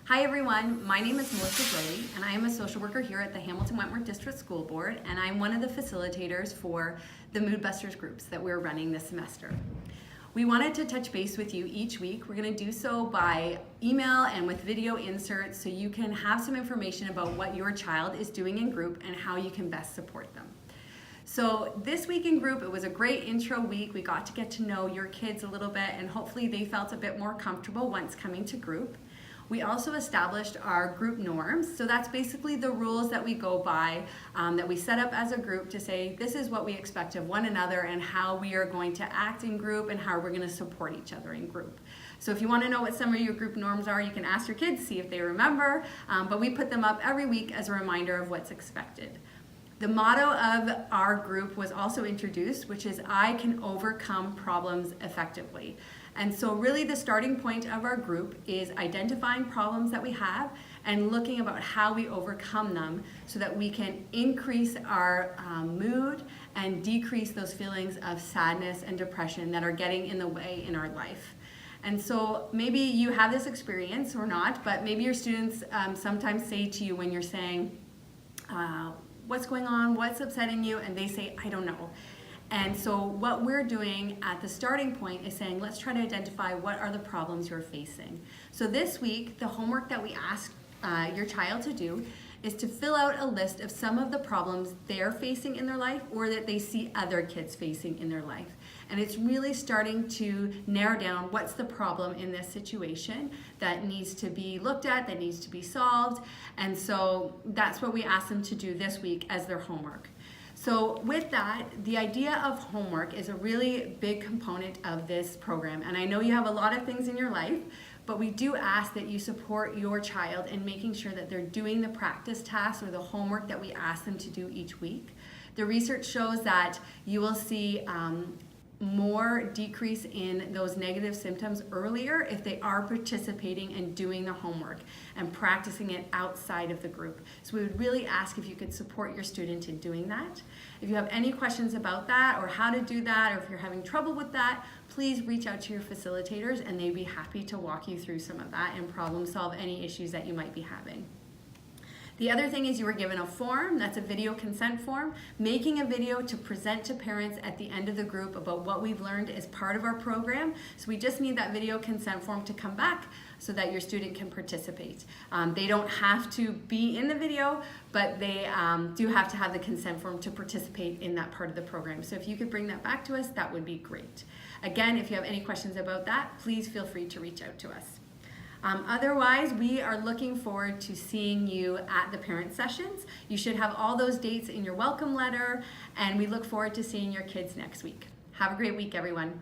Hi everyone, my name is Melissa Brody and I am a social worker here at the Hamilton Wentworth District School Board, and I'm one of the facilitators for the Moodbusters groups that we're running this semester. We wanted to touch base with you each week. We're going to do so by email and with video inserts so you can have some information about what your child is doing in group and how you can best support them. So this week in group, it was a great intro week. We got to get to know your kids a little bit and hopefully they felt a bit more comfortable once coming to group. We also established our group norms. So that's basically the rules that we go by, that we set up as a group to say, this is what we expect of one another and how we are going to act in group and how we're going to support each other in group. So if you want to know what some of your group norms are, you can ask your kids, see if they remember, but we put them up every week as a reminder of what's expected. The motto of our group was also introduced, which is I can overcome problems effectively. And so really the starting point of our group is identifying problems that we have and looking about how we overcome them so that we can increase our mood and decrease those feelings of sadness and depression that are getting in the way in our life. And so maybe you have this experience or not, but maybe your students sometimes say to you when you're saying, what's going on, what's upsetting you, and they say, I don't know. And so what we're doing at the starting point is saying, let's try to identify what are the problems you're facing. So this week, the homework that we asked your child to do is to fill out a list of some of the problems they're facing in their life or that they see other kids facing in their life. And it's really starting to narrow down what's the problem in this situation that needs to be looked at, that needs to be solved. And so that's what we asked them to do this week as their homework. So with that, the idea of homework is a really big component of this program. And I know you have a lot of things in your life, but we do ask that you support your child in making sure that they're doing the practice tasks or the homework that we ask them to do each week. The research shows that you will see more decrease in those negative symptoms earlier if they are participating and doing the homework and practicing it outside of the group. So we would really ask if you could support your student in doing that. If you have any questions about that or how to do that, or if you're having trouble with that, please reach out to your facilitators and they'd be happy to walk you through some of that and problem solve any issues that you might be having. The other thing is you were given a form, that's a video consent form, making a video to present to parents at the end of the group about what we've learned as part of our program. So we just need that video consent form to come back so that your student can participate. They don't have to be in the video, but they do have to have the consent form to participate in that part of the program. So if you could bring that back to us, that would be great. Again, if you have any questions about that, please feel free to reach out to us. Otherwise, we are looking forward to seeing you at the parent sessions. You should have all those dates in your welcome letter, and we look forward to seeing your kids next week. Have a great week, everyone.